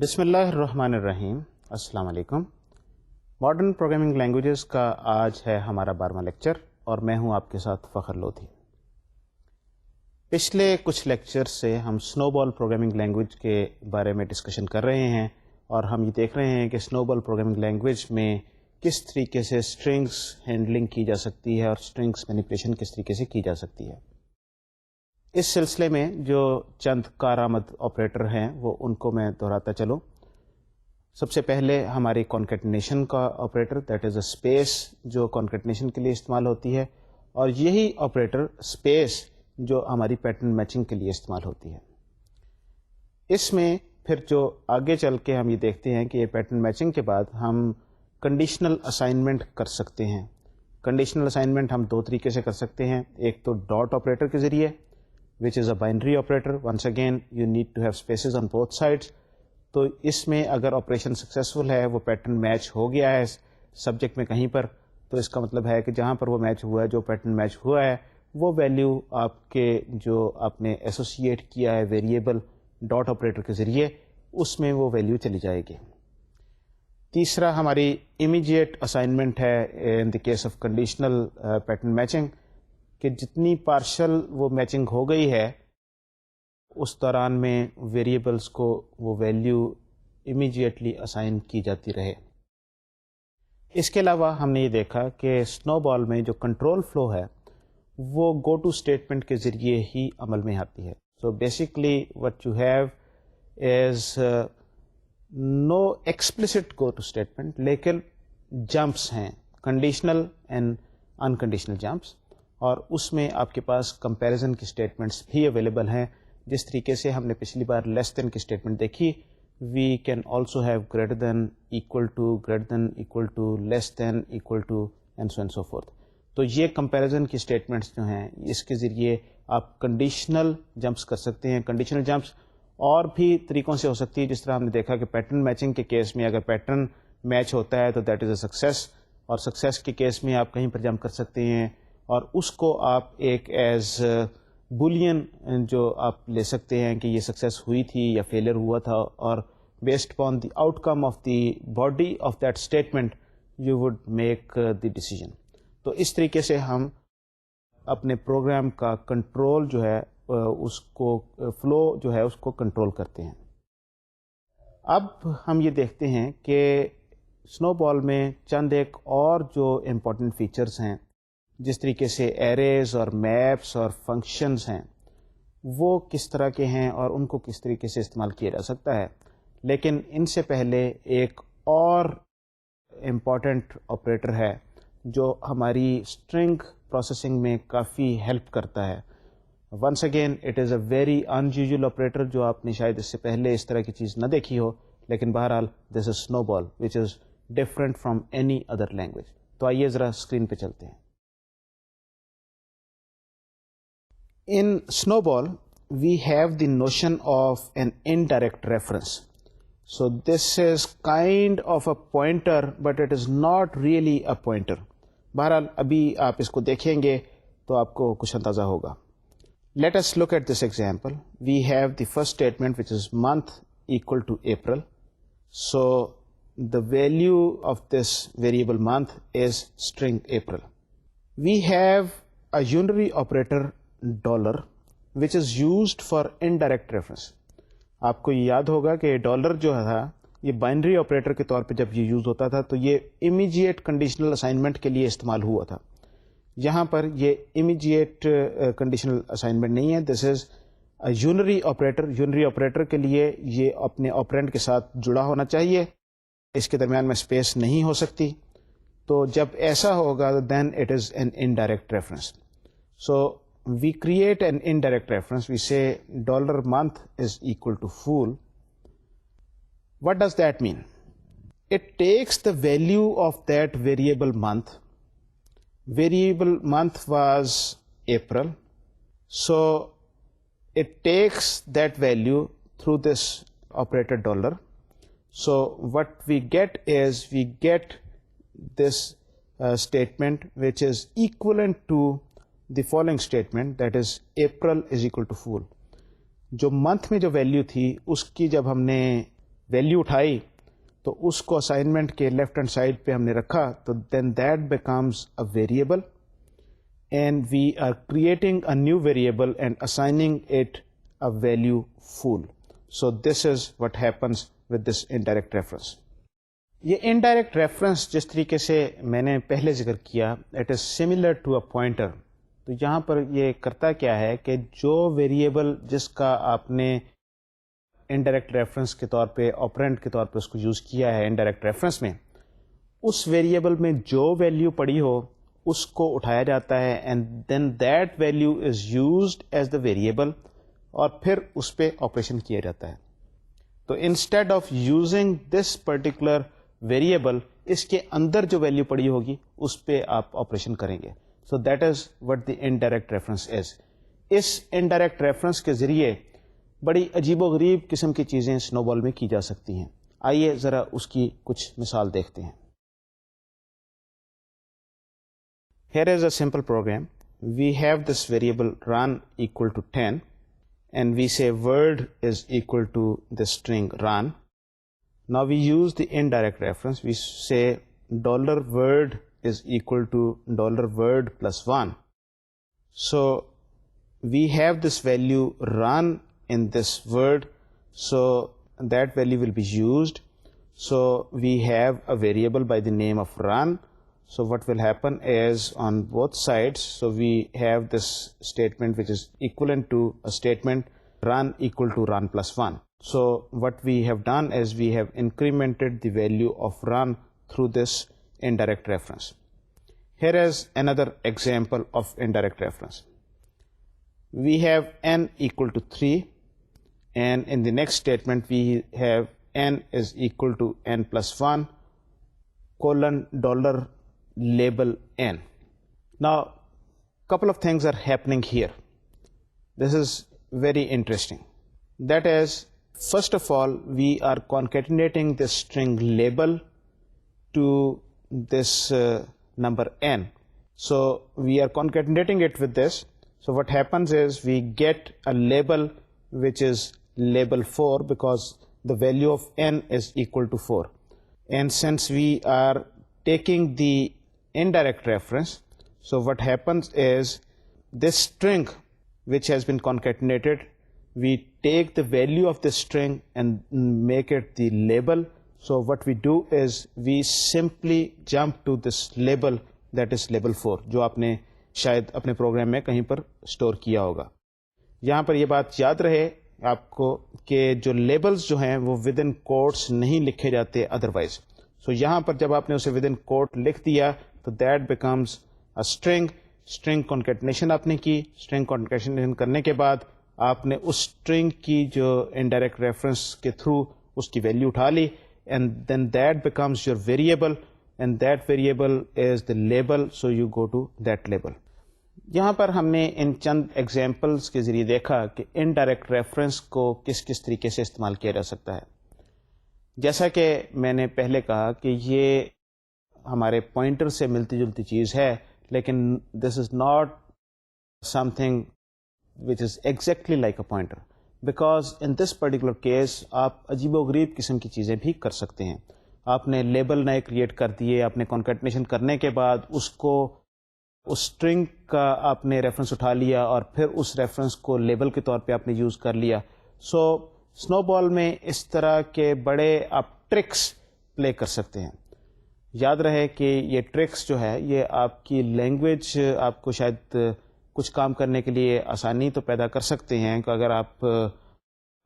بسم اللہ الرحمن الرحیم. السلام علیکم. ماڈرن پروگرامنگ لینگویجز کا آج ہے ہمارا 12واں لیکچر اور میں ہوں آپ کے ساتھ فخر لودھی. پچھلے کچھ لیکچر سے ہم سنو بال پروگرامنگ لینگویج کے بارے میں ڈسکشن کر رہے ہیں اور ہم یہ دیکھ رہے ہیں کہ سنو بال پروگرامنگ لینگویج میں کس طریقے سے اسٹرنگس ہینڈلنگ کی جا سکتی ہے اور اسٹرنگس مینیپولیشن کس طریقے سے کی جا سکتی ہے. اس سلسلے میں جو چند کارآمد آپریٹر ہیں وہ ان کو میں دہراتا چلوں. سب سے پہلے ہماری کانکیٹنیشن کا operator, that is a space جو کانکیٹنیشن کے لیے استعمال ہوتی ہے، اور یہی آپریٹر اسپیس جو ہماری پیٹرن میچنگ کے لیے استعمال ہوتی ہے. اس میں پھر جو آگے چل کے ہم یہ دیکھتے ہیں کہ یہ پیٹرن میچنگ کے بعد ہم کنڈیشنل اسائنمنٹ کر سکتے ہیں. کنڈیشنل اسائنمنٹ ہم دو طریقے سے کر سکتے ہیں. ایک تو ڈاٹ آپریٹر کے ذریعے which is a binary operator. Once again you need to have spaces on both sides. تو اس میں اگر آپریشن سکسیزفل ہے، وہ پیٹرن میچ ہو گیا ہے سبجیکٹ میں کہیں پر، تو اس کا مطلب ہے کہ جہاں پر وہ میچ ہوا ہے، جو پیٹرن میچ ہوا ہے، وہ ویلیو آپ کے جو آپ نے ایسوسیٹ کیا ہے ویریبل ڈاٹ آپریٹر کے ذریعے، اس میں وہ ویلیو چلی جائے گی. تیسرا ہماری امیجیٹ اسائنمنٹ ہے in the case of conditional pattern matching, کہ جتنی پارشل وہ میچنگ ہو گئی ہے اس دوران میں ویریبلس کو وہ ویلیو امیجیٹلی اسائن کی جاتی رہے. اس کے علاوہ ہم نے یہ دیکھا کہ سنو بال میں جو کنٹرول فلو ہے وہ گو ٹو اسٹیٹمنٹ کے ذریعے ہی عمل میں آتی ہے. So basically what you have is no explicit go to statement, لیکن جمپس ہیں، کنڈیشنل اینڈ انکنڈیشنل جمپس، اور اس میں آپ کے پاس کمپیریزن کی اسٹیٹمنٹس بھی اویلیبل ہیں. جس طریقے سے ہم نے پچھلی بار لیس دین کی اسٹیٹمنٹ دیکھی، we can also have greater than, equal to, greater than, equal to, less than, equal to, and so and so forth. تو یہ کمپیریزن کی اسٹیٹمنٹس جو ہیں اس کے ذریعے آپ کنڈیشنل جمپس کر سکتے ہیں. کنڈیشنل جمپس اور بھی طریقوں سے ہو سکتی ہے، جس طرح ہم نے دیکھا کہ پیٹرن میچنگ کے کیس میں اگر پیٹرن میچ ہوتا ہے تو دیٹ از اے سکسیس، اور سکسیس کے کیس میں آپ کہیں پر جمپ کر سکتے ہیں اور اس کو آپ ایک ایز بولین جو آپ لے سکتے ہیں کہ یہ سکسیس ہوئی تھی یا فیلئر ہوا تھا، اور based upon the out come of the body of that statement you would make the decision. تو اس طریقے سے ہم اپنے پروگرام کا کنٹرول جو ہے اس کو فلو جو ہے اس کو کنٹرول کرتے ہیں. اب ہم یہ دیکھتے ہیں کہ سنو بال میں چند ایک اور جو امپورٹنٹ فیچرز ہیں، جس طریقے سے ایریز اور میپس اور فنکشنز ہیں، وہ کس طرح کے ہیں اور ان کو کس طریقے سے استعمال کیا جا سکتا ہے. لیکن ان سے پہلے ایک اور امپورٹنٹ آپریٹر ہے جو ہماری اسٹرنگ پروسیسنگ میں کافی ہیلپ کرتا ہے. Once again it is a very unusual operator جو آپ نے شاید اس سے پہلے اس طرح کی چیز نہ دیکھی ہو، لیکن بہرحال this is SNOBOL which is different from any other language. تو آئیے ذرا اسکرین پہ چلتے ہیں. In Snowball, we have the notion of an indirect reference. So this is kind of a pointer, but it is not really a pointer. بہرحال ابھی آپ اس کو دیکھیں گے تو آپ کو کچھ اندازہ ہوگا. Let us look at this example. We have the first statement which is month equal to April. So the value of this variable month is string April. We have a unary operator dollar which is used for indirect reference. آپ کو یاد ہوگا کہ dollar جو تھا یہ binary operator کے طور پہ جب یہ یوز ہوتا تھا تو یہ امیجیٹ کنڈیشنل اسائنمنٹ کے لیے استعمال ہوا تھا. یہاں پر یہ امیجیٹ کنڈیشنل اسائنمنٹ نہیں ہے، this is a unary operator. Unary operator کے لیے یہ اپنے آپرینڈ کے ساتھ جڑا ہونا چاہیے، اس کے درمیان میں اسپیس نہیں ہو سکتی. تو جب ایسا ہوگا then it is an indirect reference. So we create an indirect reference. We say $month is equal to fool. What does that mean? It takes the value of that variable month. Variable month was April. So it takes that value through this operator dollar. So what we get is we get this statement which is equivalent to the following statement, that is April is equal to fool. جو month میں جو value تھی اس کی جب ہم نے value اٹھائی تو اس کو اسائنمنٹ کے لیفٹ ہینڈ سائڈ پہ ہم نے رکھا, تو then that becomes a variable and we are creating a new variable and assigning it a value full. So this is what happens with this indirect reference. یہ indirect reference جس طریقے سے میں نے پہلے ذکر کیا, it is similar to a pointer. تو یہاں پر یہ کرتا کیا ہے کہ جو ویریبل جس کا آپ نے انڈائریکٹ ریفرنس کے طور پہ آپرینٹ کے طور پہ اس کو یوز کیا ہے انڈائریکٹ ریفرنس میں, اس ویریبل میں جو ویلیو پڑی ہو اس کو اٹھایا جاتا ہے and then that value is used as the variable, اور پھر اس پہ آپریشن کیا جاتا ہے. تو instead of using this particular variable, اس کے اندر جو ویلیو پڑی ہوگی اس پہ آپ آپریشن کریں گے. So that is what the indirect reference is. اس انڈائریکٹ ریفرنس کے ذریعے بڑی عجیب و غریب قسم کی چیزیں سنو بال میں کی جا سکتی ہیں. آئیے ذرا اس کی کچھ مثال دیکھتے ہیں. Here is a simple program. We have this variable run equal to 10 and we say word is equal to the string run. Now we use the indirect reference. We say $word is equal to $word plus 1. So we have this value run in this word, so that value will be used. So we have a variable by the name of run. So what will happen is on both sides, so we have this statement which is equivalent to a statement run equal to run plus 1. So what we have done is we have incremented the value of run through this indirect reference. Here is another example of indirect reference. We have n equal to 3, and in the next statement we have n is equal to n plus 1 colon dollar label n. Now couple of things are happening here. This is very interesting. That is, first of all, we are concatenating this string label to this number n. So we are concatenating it with this. So what happens is we get a label which is label 4 because the value of n is equal to 4. And since we are taking the indirect reference, so what happens is this string which has been concatenated, we take the value of this string and make it the label. So what we do is we simply jump to this label, that is label 4, جو آپ نے شاید اپنے programme میں کہیں پر store کیا ہوگا. یہاں پر یہ بات یاد رہے آپ کو کہ جو لیبلز جو ہیں وہ ود ان کوٹس نہیں لکھے جاتے ادروائز. سو یہاں پر جب آپ نے اسے ود ان کوٹ لکھ دیا تو that becomes a string concatenation آپ نے کی. اسٹرنگ کانکیٹنیشن کرنے کے بعد آپ نے اس اسٹرنگ کی جو انڈائریکٹ ریفرنس کے تھرو اس کی ویلیو اٹھا لی, and then that becomes your variable, and that variable is the label, so you go to that label. یہاں پر ہم نے ان چند ایگزامپلس کے ذریعے دیکھا کہ انڈائریکٹ ریفرنس کو کس کس طریقے سے استعمال کیا جا سکتا ہے. جیسا کہ میں نے پہلے کہا کہ یہ ہمارے پوائنٹر سے ملتی جلتی چیز ہے, لیکن this is not something which is exactly like a pointer, because in this particular case آپ عجیب و غریب قسم کی چیزیں بھی کر سکتے ہیں. آپ نے لیبل نئے کریٹ کر دیے, آپ نے کانکیٹنیشن کرنے کے بعد اس کو اس اسٹرنگ کا آپ نے ریفرنس اٹھا لیا اور پھر اس ریفرنس کو لیبل کے طور پہ آپ نے یوز کر لیا. سو سنو بال میں اس طرح کے بڑے آپ ٹرکس پلے کر سکتے ہیں. یاد رہے کہ یہ ٹرکس جو ہے یہ آپ کی لینگویج آپ کو شاید کچھ کام کرنے کے لیے آسانی تو پیدا کر سکتے ہیں کہ اگر آپ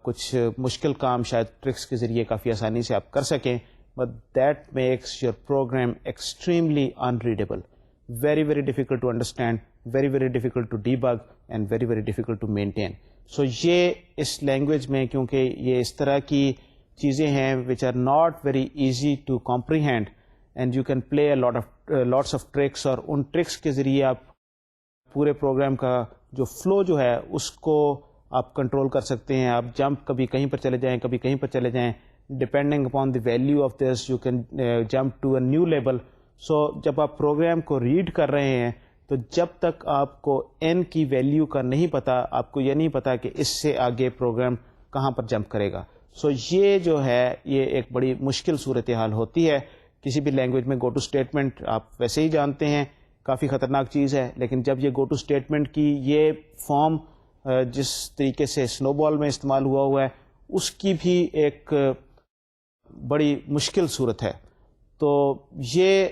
کچھ مشکل کام شاید ٹرکس کے ذریعے کافی آسانی سے آپ کر سکیں, but that makes your program extremely unreadable, very very difficult to understand, very very difficult to debug and very very difficult to maintain. So یہ اس لینگویج میں کیونکہ یہ اس طرح کی چیزیں ہیں which are not very easy to comprehend and you can play a lots of tricks, اور ان tricks کے ذریعے آپ پورے پروگرام کا جو فلو جو ہے اس کو آپ کنٹرول کر سکتے ہیں. آپ جمپ کبھی کہیں پر چلے جائیں, کبھی کہیں پر چلے جائیں, depending upon the value of this you can jump to a new label. So جب آپ پروگرام کو ریڈ کر رہے ہیں تو جب تک آپ کو n کی ویلیو کا نہیں پتا, آپ کو یہ نہیں پتا کہ اس سے آگے پروگرام کہاں پر جمپ کرے گا. سو یہ جو ہے یہ ایک بڑی مشکل صورتحال ہوتی ہے کسی بھی لینگویج میں. گو ٹو اسٹیٹمنٹ آپ ویسے ہی جانتے ہیں کافی خطرناک چیز ہے, لیکن جب یہ گو ٹو اسٹیٹمنٹ کی یہ فارم جس طریقے سے سنو بال میں استعمال ہوا ہے اس کی بھی ایک بڑی مشکل صورت ہے. تو یہ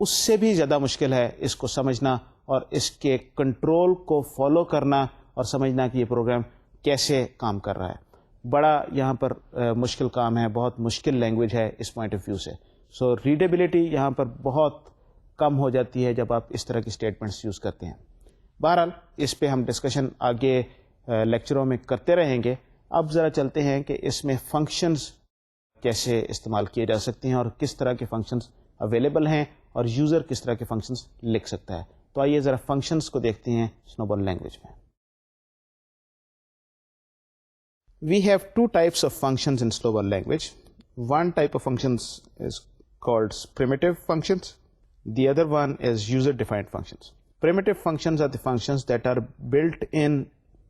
اس سے بھی زیادہ مشکل ہے اس کو سمجھنا اور اس کے کنٹرول کو فالو کرنا اور سمجھنا کہ یہ پروگرام کیسے کام کر رہا ہے. بڑا یہاں پر مشکل کام ہے, بہت مشکل لینگویج ہے اس پوائنٹ آف ویو سے. سو ریڈیبلٹی یہاں پر بہت کم ہو جاتی ہے جب آپ اس طرح کی اسٹیٹمنٹس یوز کرتے ہیں. بہرحال اس پہ ہم ڈسکشن آگے لیکچروں میں کرتے رہیں گے. اب ذرا چلتے ہیں کہ اس میں فنکشنز کیسے استعمال کیے جا سکتے ہیں اور کس طرح کے فنکشنز اویلیبل ہیں اور یوزر کس طرح کے فنکشنز لکھ سکتا ہے. تو آئیے ذرا فنکشنز کو دیکھتے ہیں سنو بال لینگویج میں. We have two types of functions in Snowball language. One type of functions is called primitive functions. The other one is user-defined functions. Primitive functions are the functions that are built in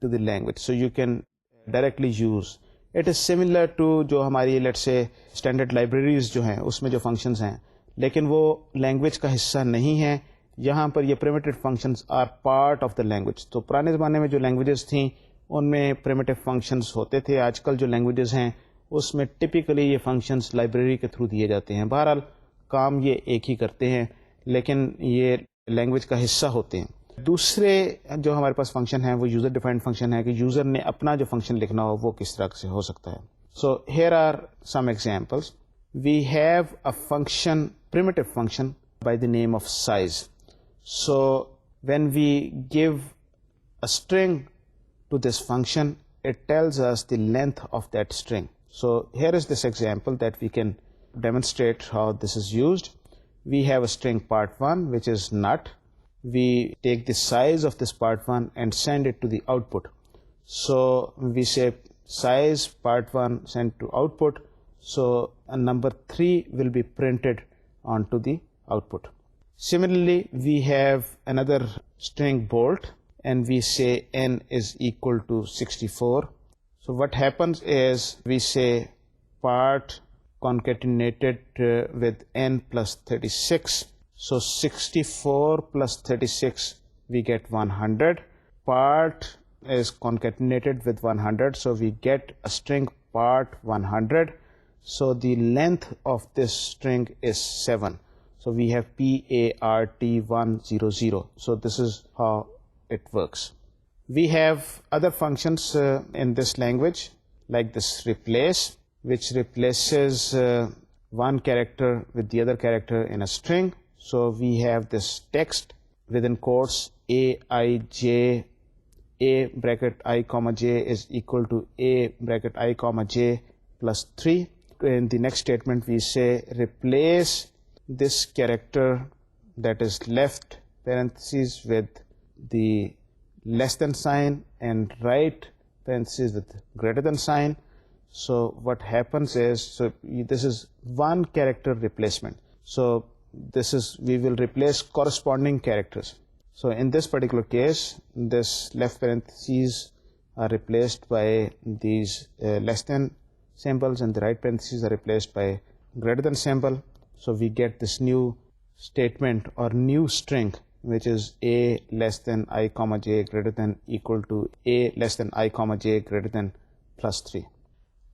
to the language, so you can directly use. It is similar to جو ہماری let's say standard libraries جو ہیں اس میں جو functions ہیں, لیکن وہ language کا حصہ نہیں ہیں. یہاں پر یہ primitive functions are part of the language. تو پرانے زمانے میں جو languages تھیں ان میں پریمیٹیو فنکشنز ہوتے تھے. آج کل جو لینگویجز ہیں اس میں ٹپیکلی یہ فنکشنز لائبریری کے تھرو دیے جاتے ہیں. بہرحال کام یہ ایک ہی کرتے ہیں لیکن یہ لینگویج کا حصہ ہوتے ہیں. دوسرے جو ہمارے پاس فنکشن ہیں وہ یوزر ڈیفائنڈ فنکشن ہے کہ یوزر نے اپنا جو فنکشن لکھنا ہو وہ کس طرح سے ہو سکتا ہے. So here are some examples. We have a function, primitive function by the name of size. So when we give a string to this function, it tells us the length of that string. So here is this example that we can demonstrate how this is used. We have a string part1 which is nut. We take the size of this part1 and send it to the output. So we say size part1 sent to output. So a number 3 will be printed onto the output. Similarly, we have another string bolt and we say n is equal to 64. So what happens is we say part concatenated with n plus 36. So 64 plus 36 we get 100. Part is concatenated with 100, so we get a string part 100. So the length of this string is 7. So we have part100. So this is how it works. We have other functions in this language like this replace, which replaces one character with the other character in a string. So we have this text within quotes a I j, a bracket I comma j is equal to a bracket I comma j plus 3. In the next statement we say replace this character that is left parentheses with the less than sign and right parentheses with greater than sign. So what happens is, so this is one character replacement. So this is, we will replace corresponding characters. So in this particular case, this left parentheses are replaced by these less than symbols and the right parentheses are replaced by greater than symbol. So we get this new statement or new string which is a less than I comma j greater than equal to a less than I comma j greater than plus 3.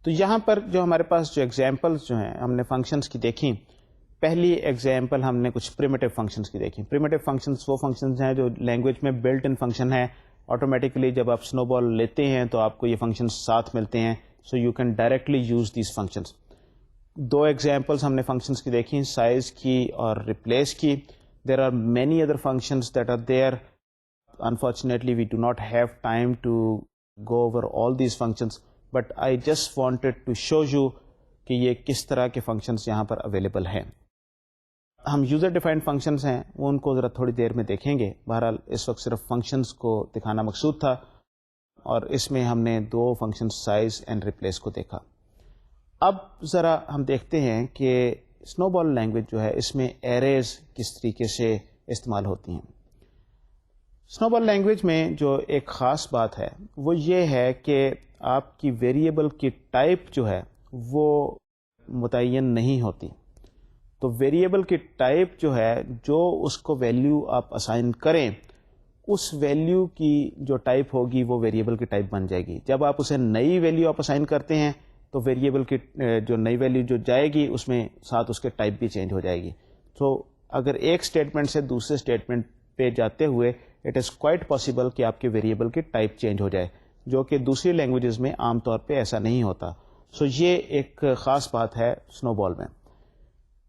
تو یہاں پر جو ہمارے پاس جو examples جو ہیں ہم نے functions کی دیکھی. پہلی ایگزامپل ہم نے کچھ پریمیٹیو فنکشنس کی دیکھی. پریمیٹیو فنکشنس وہ فنکشنس ہیں جو لینگویج میں بلٹ ان فنکشن ہے. آٹومیٹکلی جب آپ سنو بال لیتے ہیں تو آپ کو یہ فنکشنس ساتھ ملتے ہیں. So you can directly use these functions. دو ایگزامپلس ہم نے فنکشنس کی دیکھی, سائز کی اور ریپلیس کی. There are many other functions that are there. Unfortunately, we do not have time to go over all these functions, but I just wanted to show you کہ یہ کس طرح کے functions یہاں پر available ہیں. ہم user defined functions ہیں وہ ان کو ذرا تھوڑی دیر میں دیکھیں گے. بہرحال اس وقت صرف functions کو دکھانا مقصود تھا اور اس میں ہم نے دو functions size and replace کو دیکھا. اب ذرا ہم دیکھتے ہیں کہ سنو بال لینگویج جو ہے اس میں ایریز کس طریقے سے استعمال ہوتی ہیں. اسنو بال لینگویج میں جو ایک خاص بات ہے وہ یہ ہے کہ آپ کی ویریبل کی ٹائپ جو ہے وہ متعین نہیں ہوتی. تو ویریبل کی ٹائپ جو ہے جو اس کو ویلیو آپ اسائن کریں اس ویلیو کی جو ٹائپ ہوگی وہ ویریبل کی ٹائپ بن جائے گی. جب آپ اسے نئی ویلیو آپ اسائن کرتے ہیں تو ویریبل کی جو نئی ویلیو جو جائے گی اس میں ساتھ اس کے ٹائپ بھی چینج ہو جائے گی. تو اگر ایک اسٹیٹمنٹ سے دوسرے اسٹیٹمنٹ پہ جاتے ہوئے اٹ از کوائٹ پاسبل کہ آپ کے ویریبل کی ٹائپ چینج ہو جائے, جو کہ دوسری لینگویجز میں عام طور پہ ایسا نہیں ہوتا. یہ ایک خاص بات ہے اسنو بال میں.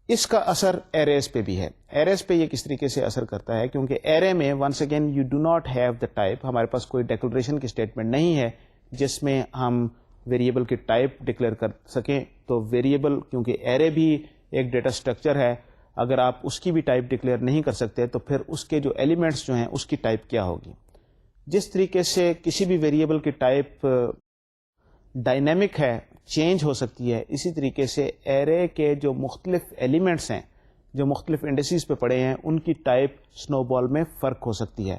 اس کا اثر ایریز پہ بھی ہے. ایریز پہ یہ کس طریقے سے اثر کرتا ہے, کیونکہ ایرے میں once again you do not have the type, ہمارے پاس کوئی ڈیکلریشن کی اسٹیٹمنٹ نہیں ہے جس میں ہم ویریبل کی ٹائپ ڈکلیئر کر سکیں. تو ویریبل کیونکہ ایرے بھی ایک ڈیٹا اسٹرکچر ہے, اگر آپ اس کی بھی ٹائپ ڈکلیئر نہیں کر سکتے تو پھر اس کے جو ایلیمنٹس جو ہیں اس کی ٹائپ کیا ہوگی. جس طریقے سے کسی بھی ویریبل کی ٹائپ ڈائنامک ہے, چینج ہو سکتی ہے, اسی طریقے سے ایرے کے جو مختلف ایلیمنٹس ہیں جو مختلف انڈیسیز پہ پڑے ہیں ان کی ٹائپ اسنو بال میں فرق ہو سکتی ہے.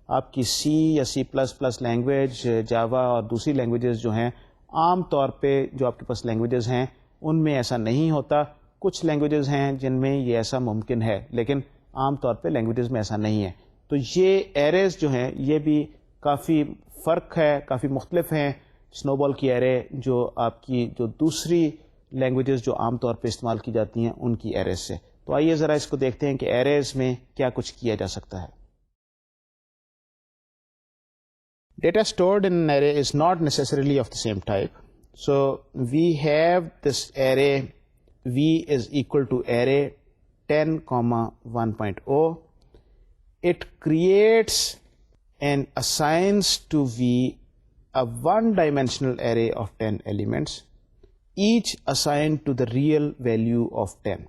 آپ کی سی یا سی پلس پلس لینگویج, جاوا اور دوسری لینگویجز جو ہیں عام طور پہ جو آپ کے پاس لینگویجز ہیں ان میں ایسا نہیں ہوتا. کچھ لینگویجز ہیں جن میں یہ ایسا ممکن ہے لیکن عام طور پہ لینگویجز میں ایسا نہیں ہے. تو یہ ایریز جو ہیں یہ بھی کافی فرق ہے, کافی مختلف ہیں اسنو بال کی ایرے جو آپ کی جو دوسری لینگویجز جو عام طور پہ استعمال کی جاتی ہیں ان کی ایریز سے. تو آئیے ذرا اس کو دیکھتے ہیں کہ ایریز میں کیا کچھ کیا جا سکتا ہے. Data stored in an array is not necessarily of the same type. So we have this array v is equal to array 10, 1.0. It creates and assigns to v a one-dimensional array of 10 elements, each assigned to the real value of 10.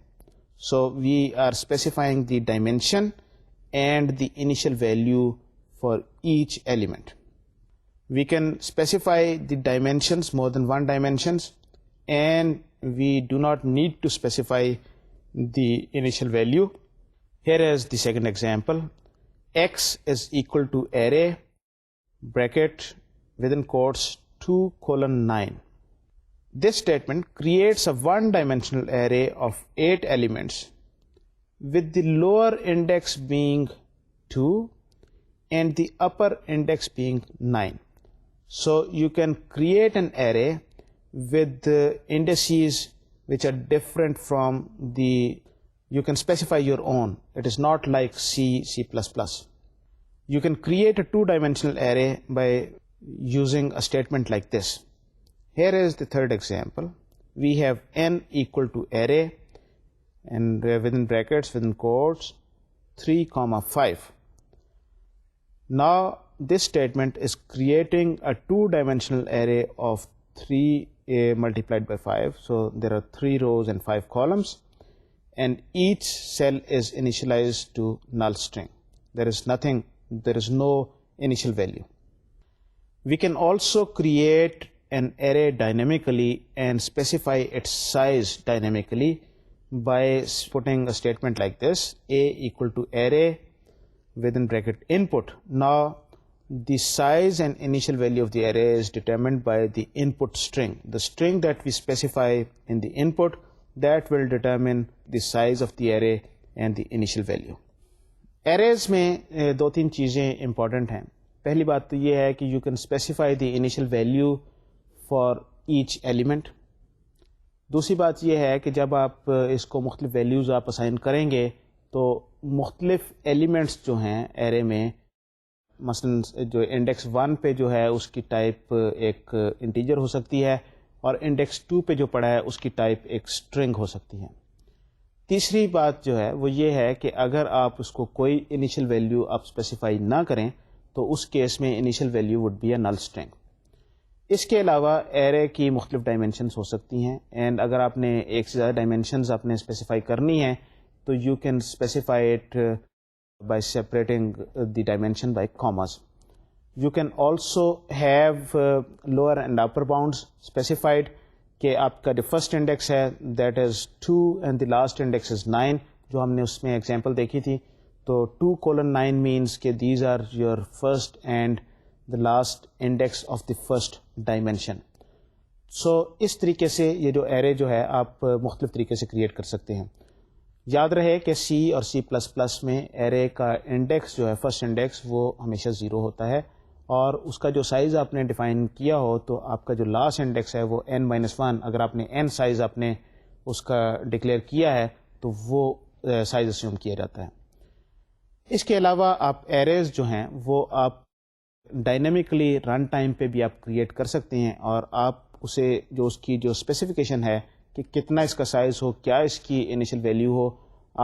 So we are specifying the dimension and the initial value for each element. We can specify the dimensions, more than one dimensions, and we do not need to specify the initial value. Here is the second example. X is equal to array bracket within quotes 2:9. This statement creates a one-dimensional array of 8 elements with the lower index being 2 and the upper index being 9. So you can create an array with the indices which are different from you can specify your own. It is not like C, C++. You can create a two-dimensional array by using a statement like this. Here is the third example. We have n equal to array and within brackets, within quotes, 3, 5. Now this statement is creating a two-dimensional array of 3 multiplied by 5. So there are 3 rows and 5 columns, and each cell is initialized to null string. There is no initial value. We can also create an array dynamically and specify its size dynamically by putting a statement like this: a equal to array within bracket input. Now the size and initial value of the array is determined by the input string. The string that we specify in the input, that will determine the size of the array and the initial value. Arrays میں دو تین چیزیں important ہیں. پہلی بات تو یہ ہے کہ you can specify the initial value for each element. دوسری بات یہ ہے کہ جب آپ اس کو مختلف ویلیوز آپ اسائن کریں گے تو مختلف ایلیمنٹس جو ہیں ایرے میں، مثلا جو انڈیکس 1 پہ جو ہے اس کی ٹائپ ایک انٹیجر ہو سکتی ہے اور انڈیکس 2 پہ جو پڑا ہے اس کی ٹائپ ایک اسٹرنگ ہو سکتی ہے. تیسری بات جو ہے وہ یہ ہے کہ اگر آپ اس کو کوئی انیشل ویلیو آپ اسپیسیفائی نہ کریں تو اس کیس میں initial value would be a null string. اس کے علاوہ ایرے کی مختلف ڈائمینشنس ہو سکتی ہیں، اینڈ اگر آپ نے ایک سے زیادہ ڈائمینشنز آپ نے اسپیسیفائی کرنی ہیں تو you can specify it by separating the dimension by commas. You can also have lower and upper bounds specified کہ آپ کا جو فرسٹ انڈیکس ہے that is 2 and the last index is 9 جو ہم نے اس میں ایگزامپل دیکھی تھی. تو 2:9 مینس کہ these are your first and the last index of the first dimension. So اس طریقے سے یہ جو ایرے جو ہے آپ مختلف طریقے سے کریٹ کر سکتے ہیں. یاد رہے کہ سی اور C++ میں ایرے کا انڈیکس جو ہے فرسٹ انڈیکس وہ ہمیشہ 0 ہوتا ہے, اور اس کا جو سائز آپ نے ڈیفائن کیا ہو تو آپ کا جو لاسٹ انڈیکس ہے وہ n-1. اگر آپ نے n سائز آپ نے اس کا ڈکلیئر کیا ہے تو وہ سائز اسیوم کیا جاتا ہے. اس کے علاوہ آپ ایریز جو ہیں وہ آپ ڈائنامکلی رن ٹائم پہ بھی آپ کریٹ کر سکتے ہیں, اور آپ اسے جو اس کی جو اسپیسیفکیشن ہے کہ کتنا اس کا سائز ہو, کیا اس کی انیشل ویلیو ہو,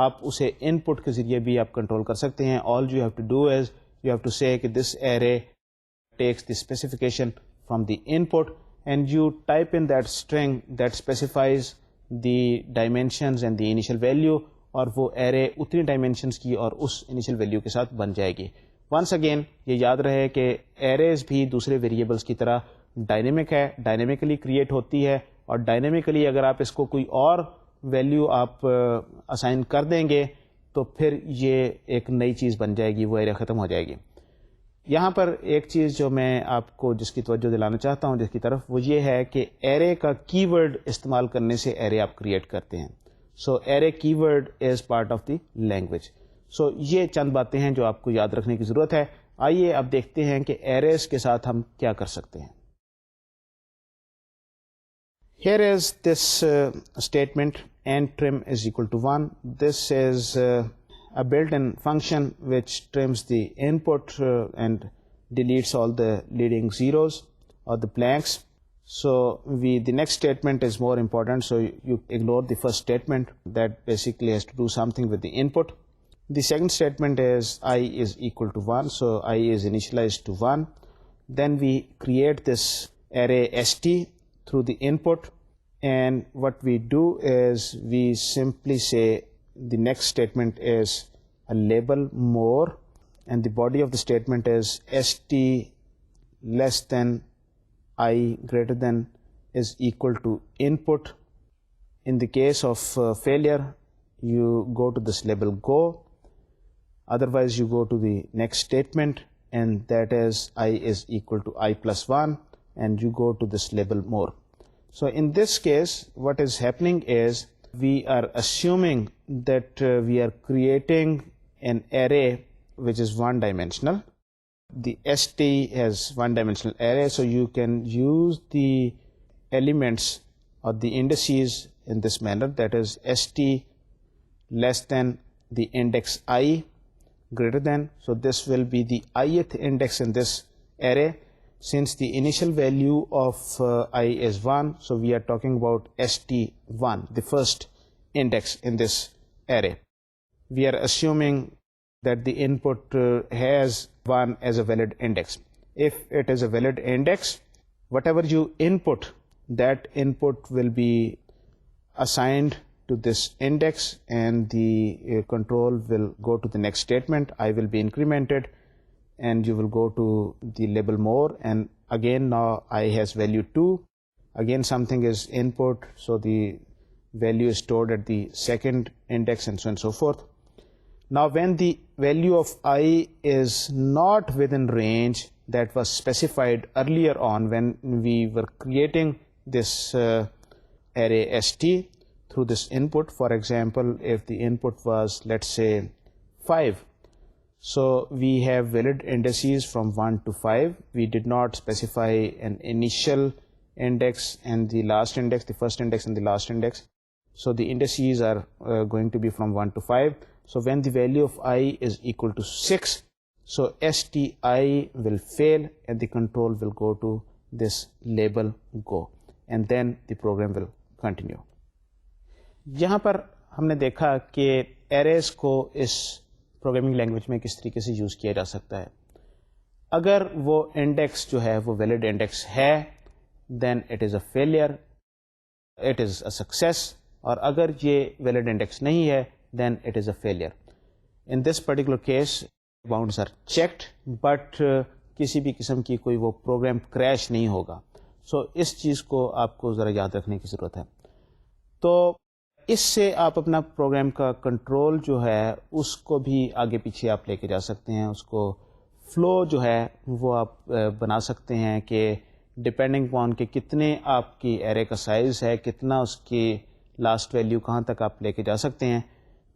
آپ اسے ان پٹ کے ذریعے بھی آپ کنٹرول کر سکتے ہیں. All you have to do is you have to say کہ this array takes the specification from the input and you type in that string that specifies the dimensions and the initial value, اور وہ array اتنی dimensions کی اور اس initial value کے ساتھ بن جائے گی. once again یہ یاد رہے کہ arrays بھی دوسرے variables کی طرح ڈائنامک ہے, ڈائنامکلی کریٹ ہوتی ہے, اور ڈائنامکلی اگر آپ اس کو کوئی اور ویلیو آپ اسائن کر دیں گے تو پھر یہ ایک نئی چیز بن جائے گی, وہ ایرے ختم ہو جائے گی. یہاں پر ایک چیز جو میں آپ کو جس کی توجہ دلانا چاہتا ہوں جس کی طرف, وہ یہ ہے کہ ایرے کا کی ورڈ استعمال کرنے سے ایرے آپ کریٹ کرتے ہیں. So array keyword is part of the language. So یہ چند باتیں ہیں جو آپ کو یاد رکھنے کی ضرورت ہے. آئیے اب دیکھتے ہیں کہ ایریز کے ساتھ ہم کیا کر سکتے ہیں. Here is this statement n_trim is equal to 1. This is a built-in function which trims the input and deletes all the leading zeros or the blanks. So the next statement is more important, so you ignore the first statement that basically has to do something with the input. The second statement is I is equal to 1, so I is initialized to 1. Then we create this array st through the input, and what we do is we simply say the next statement is a label more, and the body of the statement is st less than I greater than is equal to input. In the case of failure, you go to this label go, otherwise you go to the next statement, and that is I is equal to I plus 1, and you go to this label more. So in this case, what is happening is we are assuming that we are creating an array which is one-dimensional. The st has one-dimensional array, so you can use the elements or the indices in this manner, that is st less than the index I greater than. So this will be the ith index in this array. Since the initial value of I is 1, so we are talking about st1, the first index in this array. We are assuming that the input has 1 as a valid index. If it is a valid index, whatever you input, that input will be assigned to this index, and the control will go to the next statement. I will be incremented, and you will go to the label more, and again now I has value 2. Again something is input, so the value is stored at the second index, and so on and so forth. Now when the value of I is not within range that was specified earlier on when we were creating this array st through this input, for example, if the input was, let's say, 5, so we have valid indices from 1 to 5. We did not specify an initial index and the last index, the first index and the last index. So the indices are going to be from 1 to 5. So when the value of I is equal to 6, so sti will fail and the control will go to this label go, and then the program will continue. یہاں پر ہم نے دیکھا کہ arrays کو اس programming language میں کس طریقے سے یوز کیا جا سکتا ہے. اگر وہ انڈیکس جو ہے وہ ویلڈ انڈیکس ہے, then it is a failure, it is a success, اور اگر یہ ویلڈ انڈیکس نہیں ہے then it is a failure. In this particular case bounds are checked, but کسی بھی قسم کی کوئی وہ پروگرام کریش نہیں ہوگا. سو اس چیز کو آپ کو ذرا یاد رکھنے کی ضرورت ہے. تو اس سے آپ اپنا پروگرام کا کنٹرول جو ہے اس کو بھی آگے پیچھے آپ لے کے جا سکتے ہیں. اس کو فلو جو ہے وہ آپ بنا سکتے ہیں کہ ڈپینڈنگ آن کہ کتنے آپ کی ایرے کا سائز ہے, کتنا اس کی لاسٹ ویلیو کہاں تک آپ لے کے جا سکتے ہیں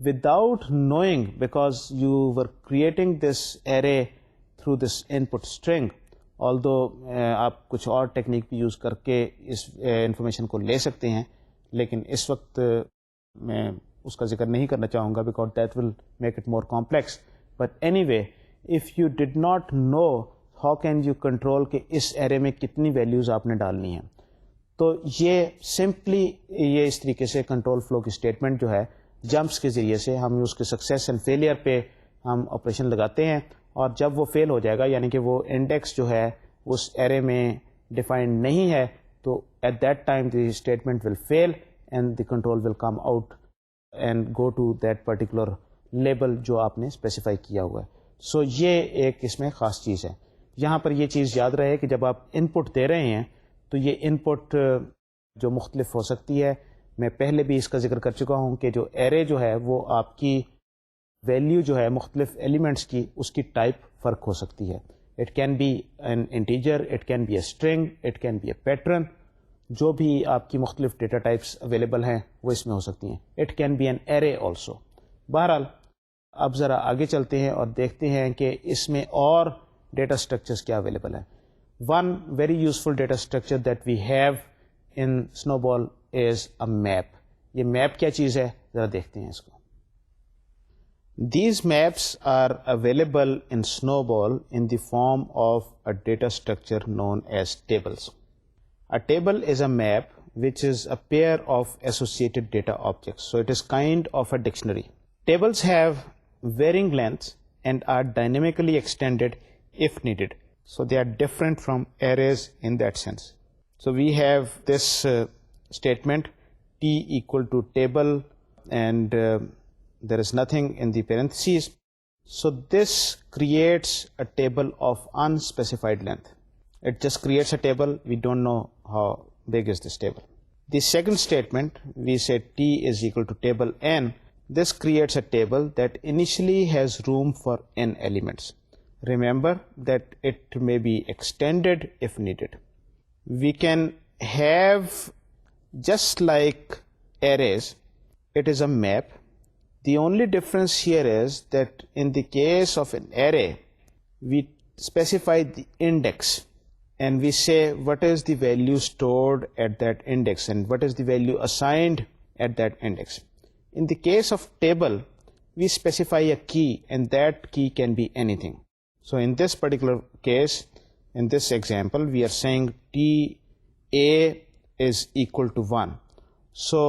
without knowing, because you were creating this array through this in put string. آلدو آپ کچھ اور ٹیکنیک بھی یوز کر کے اس انفارمیشن کو لے سکتے ہیں, لیکن اس وقت میں اس کا ذکر نہیں کرنا چاہوں گا because that will make it more complex. But anyway, if you did not know how can you control کہ اس ایرے میں کتنی ویلیوز آپ نے ڈالنی ہیں, تو یہ سمپلی یہ اس طریقے سے کنٹرول فلو کی اسٹیٹمنٹ جو ہے جمپس کے ذریعے سے ہم اس کے سکسیس اینڈ فیلئر پہ ہم آپریشن لگاتے ہیں, اور جب وہ فیل ہو جائے گا یعنی کہ وہ انڈیکس جو ہے اس ایرے میں ڈیفائنڈ نہیں ہے, تو at that time the statement will fail and the control will come out and go to that particular label جو آپ نے اسپیسیفائی کیا ہوا ہے. سو یہ ایک اس میں خاص چیز ہے. یہاں پر یہ چیز یاد رہے کہ جب آپ ان پٹ دے رہے ہیں تو یہ ان پٹ جو مختلف ہو سکتی ہے, میں پہلے بھی اس کا ذکر کر چکا ہوں کہ جو ایرے جو ہے وہ آپ کی ویلیو جو ہے مختلف ایلیمنٹس کی اس کی ٹائپ فرق ہو سکتی ہے. It can be an integer, it can be a string, it can be a pattern, جو بھی آپ کی مختلف ڈیٹا ٹائپس اویلیبل ہیں وہ اس میں ہو سکتی ہیں. It can be an array also. بہرحال اب ذرا آگے چلتے ہیں اور دیکھتے ہیں کہ اس میں اور ڈیٹا اسٹرکچرس کیا اویلیبل ہیں. One very useful data structure that we have in سنو بال از اے میپ. یہ میپ کیا چیز ہے ذرا دیکھتے ہیں اس کو. These maps are available in Snowball in the form of a data structure known as tables. A table is a map which is a pair of associated data objects. So it is kind of a dictionary. Tables have varying lengths and are dynamically extended if needed. So they are different from arrays in that sense. So we have this statement T equal to table and there is nothing in the parentheses. So this creates a table of unspecified length. It just creates a table. We don't know how big is this table. The second statement, we say T is equal to table n. This creates a table that initially has room for n elements. Remember that it may be extended if needed. We can have, just like arrays, it is a map. The only difference here is that in the case of an array, we specify the index and we say what is the value stored at that index and what is the value assigned at that index. In the case of table, we specify a key and that key can be anything. So in this particular case, in this example, we are saying TA is equal to 1. So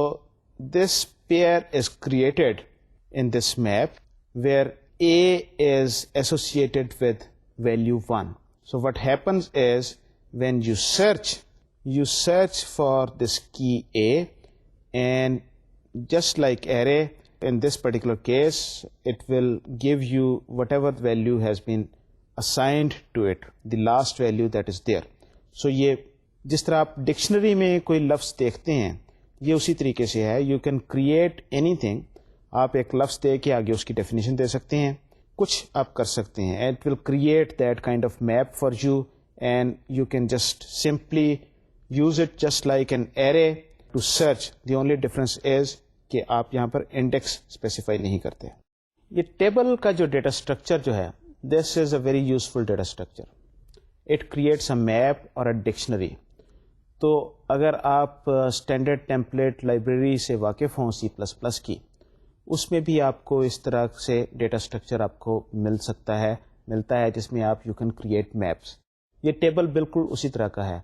this pair is created in this map where A is associated with value 1. So what happens is when you search for this key A, and just like array, in this particular case, it will give you whatever value has been assigned to it, the last value that is there. So یہ جس طرح آپ dictionary میں کوئی لفظ دیکھتے ہیں یہ اسی طریقے سے ہے. You can create anything. آپ ایک لفظ دے کے آگے اس کی ڈیفینیشن دے سکتے ہیں, کچھ آپ کر سکتے ہیں. It will create that kind of map for you and you can just simply use it just like an array to search. The only difference is کہ آپ یہاں پر انڈیکس اسپیسیفائی نہیں کرتے. یہ ٹیبل کا جو ڈیٹا اسٹرکچر جو ہے, this is a very useful data structure. It creates a map اور اے ڈکشنری. تو اگر آپ اسٹینڈرڈ ٹیمپلیٹ لائبریری سے واقف ہوں C++ کی, اس میں بھی آپ کو اس طرح سے ڈیٹا اسٹرکچر آپ کو ملتا ہے جس میں آپ یو کین کریٹ میپس. یہ ٹیبل بالکل اسی طرح کا ہے.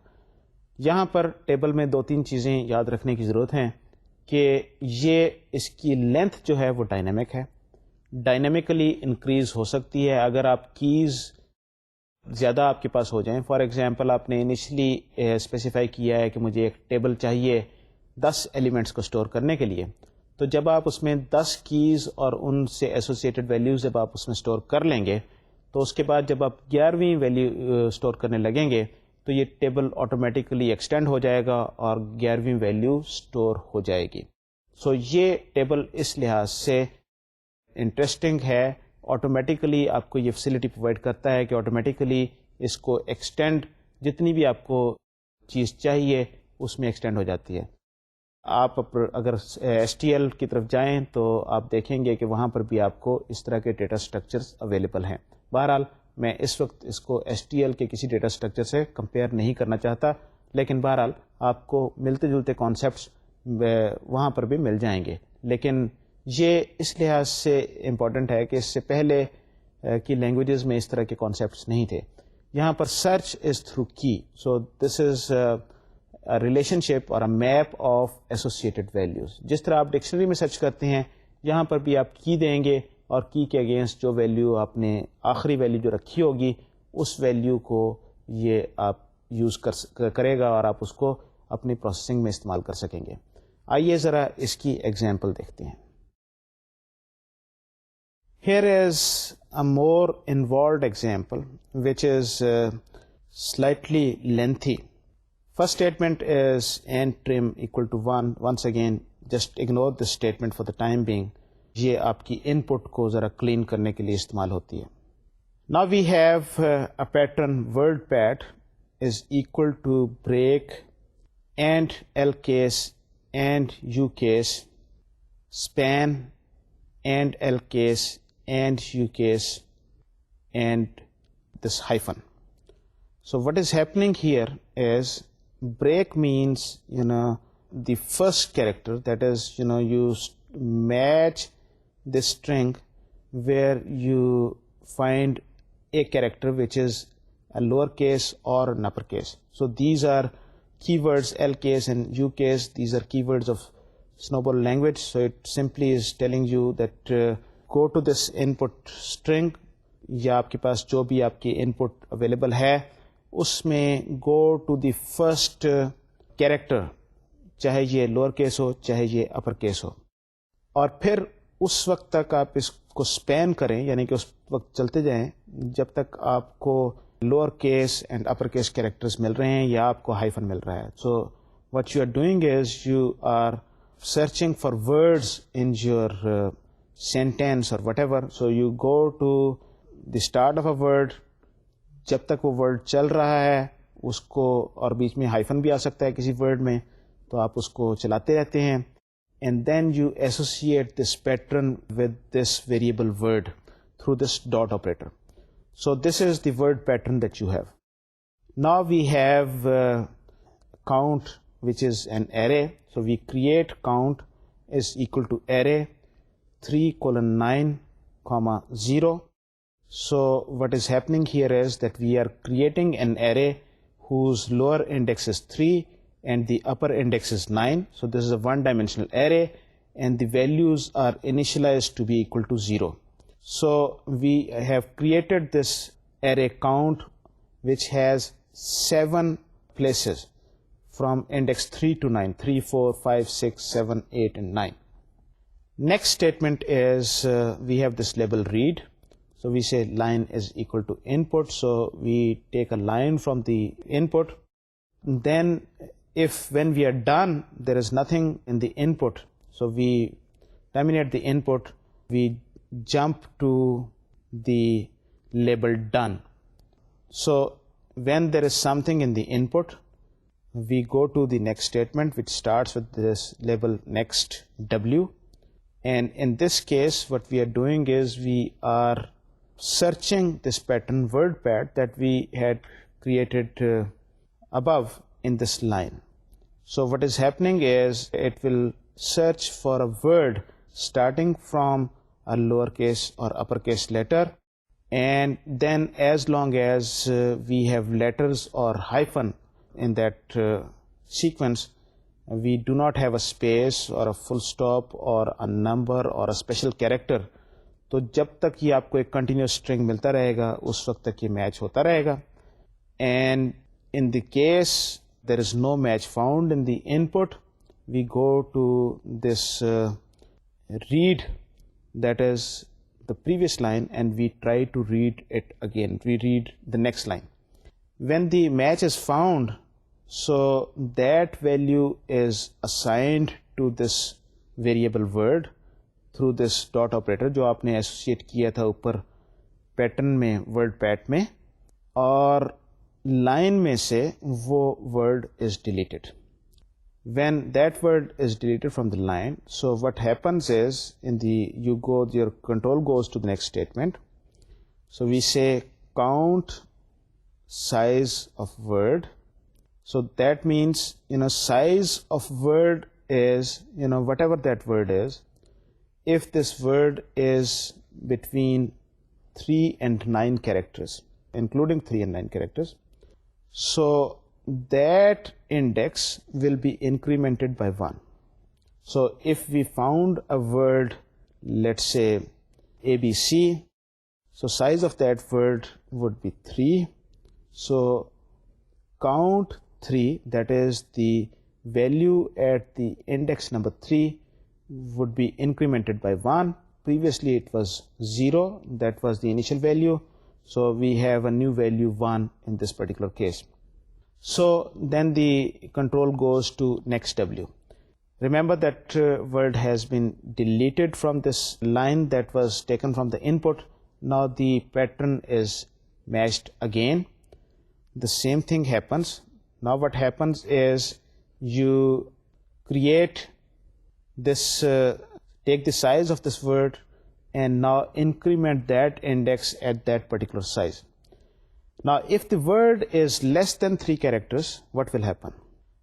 یہاں پر ٹیبل میں 2-3 چیزیں یاد رکھنے کی ضرورت ہیں کہ یہ اس کی لینتھ جو ہے وہ ڈائنامک ہے, ڈائنامیکلی انکریز ہو سکتی ہے اگر آپ کیز زیادہ آپ کے پاس ہو جائیں. فار ایگزامپل آپ نے انیشلی اسپیسیفائی کیا ہے کہ مجھے ایک ٹیبل چاہیے 10 ایلیمنٹس کو اسٹور کرنے کے لیے, تو جب آپ اس میں 10 کیز اور ان سے ایسوسیٹڈ ویلیوز جب آپ اس میں اسٹور کر لیں گے, تو اس کے بعد جب آپ 11ویں ویلیو اسٹور کرنے لگیں گے تو یہ ٹیبل آٹومیٹیکلی ایکسٹینڈ ہو جائے گا اور 11ویں ویلیو اسٹور ہو جائے گی. سو یہ ٹیبل اس لحاظ سے انٹرسٹنگ ہے. آٹومیٹیکلی آپ کو یہ فیسلٹی پرووائڈ کرتا ہے کہ آٹومیٹیکلی اس کو ایکسٹینڈ جتنی بھی آپ کو چیز چاہیے اس میں ایکسٹینڈ ہو جاتی ہے. آپ اگر ایس ٹی ایل کی طرف جائیں تو آپ دیکھیں گے کہ وہاں پر بھی آپ کو اس طرح کے ڈیٹا اسٹرکچرز اویلیبل ہیں. بہرحال میں اس وقت اس کو ایس ٹی ایل کے کسی ڈیٹا اسٹرکچر سے کمپیئر نہیں کرنا چاہتا, لیکن بہرحال آپ کو ملتے جلتے کانسیپٹس وہاں پر بھی مل جائیں گے. لیکن یہ اس لحاظ سے امپورٹنٹ ہے کہ اس سے پہلے کی لینگویجز میں اس طرح کے کانسیپٹس نہیں تھے. یہاں پر سرچ از تھرو کی, سو دس از ریلیشن شپ اور میپ آف ایسوسیٹڈ ویلیوز. جس طرح آپ ڈکشنری میں سرچ کرتے ہیں یہاں پر بھی آپ کی دیں گے اور کی کے اگینسٹ جو ویلیو آپ نے آخری ویلیو جو رکھی ہوگی اس ویلیو کو یہ آپ یوز کرے گا اور آپ اس کو اپنی پروسیسنگ میں استعمال کر سکیں گے. آئیے ذرا اس کی ایگزامپل دیکھتے ہیں. Here is a more involved example which is slightly lengthy. First statement is and trim equal to 1. Once again, just ignore this statement for the time being. یہ آپ کی ان پٹ کو ذرا کلین کرنے کے لیے استعمال ہوتی ہے. Now we have a pattern word pat is equal to break and L case and U case, span and L case and U case, and this hyphen. So what is happening here is break means, the first character, that is, you match this string where you find a character which is a lowercase or an uppercase. So these are keywords, L case and U case. These are keywords of Snowball language. So it simply is telling you that go to this input string, یا آپ کے پاس جو بھی آپ کی ان پٹ available ہے اس میں go to the first character, چاہے یہ لوور کیس ہو چاہے یہ اپر کیس ہو, اور پھر اس وقت تک آپ اس کو اسپین کریں, یعنی کہ اس وقت چلتے جائیں جب تک آپ کو lower case and upper case characters مل رہے ہیں یا آپ کو ہائفن مل رہا ہے. سو what you are doing is you are searching for words in your sentence or whatever. So you go to the start of a word, جب تک وہ ورڈ چل رہا ہے اس کو, اور بیچ میں ہائفن بھی آ سکتا ہے کسی ورڈ میں, تو آپ اس کو چلاتے رہتے ہیں. And then you associate this pattern with this variable word through this dot operator. So this is the word pattern that you have. Now we have count, which is an array. So we create count is equal to array 3:9, 0. So what is happening here is that we are creating an array whose lower index is 3 and the upper index is 9. So this is a one-dimensional array and the values are initialized to be equal to 0. So we have created this array count which has 7 places from index 3 to 9, 3, 4, 5, 6, 7, 8 and 9. Next statement is we have this label read. So we say line is equal to input. So we take a line from the input. Then if when we are done, there is nothing in the input. So we terminate the input. We jump to the label done. So when there is something in the input, we go to the next statement which starts with this label next W. And in this case, what we are doing is we are searching this pattern word pad that we had created above in this line. So what is happening is it will search for a word starting from a lowercase or uppercase letter, and then as long as we have letters or hyphen in that sequence, we do not have a space or a full stop or a number or a special character. تو جب تک یہ آپ کو ایک continuous string ملتا رہے گا اس وقت تک یہ میچ ہوتا رہے گا. And in the case there is no match found in the input, we go to this read that is the previous line and we try to read it again, we read the next line. When the match is found, so that value is assigned to this variable word through this dot operator جو آپ نے associate کیا تھا اوپر pattern میں word پیٹ میں, اور line میں سے وہ word is deleted. When that word is deleted from the line, so what happens is your control goes to the next statement. So we say count size of word. So that means, size of word is, whatever that word is, if this word is between 3 and 9 characters, including 3 and 9 characters, so that index will be incremented by 1. So if we found a word, let's say ABC, so size of that word would be 3. So count 3, that is the value at the index number 3, would be incremented by 1. Previously it was 0, that was the initial value. So we have a new value 1 in this particular case. So then the control goes to next W. Remember that word has been deleted from this line that was taken from the input. Now the pattern is matched again. The same thing happens. Now what happens is you create this, take the size of this word and now increment that index at that particular size. Now, if the word is less than 3 characters, what will happen?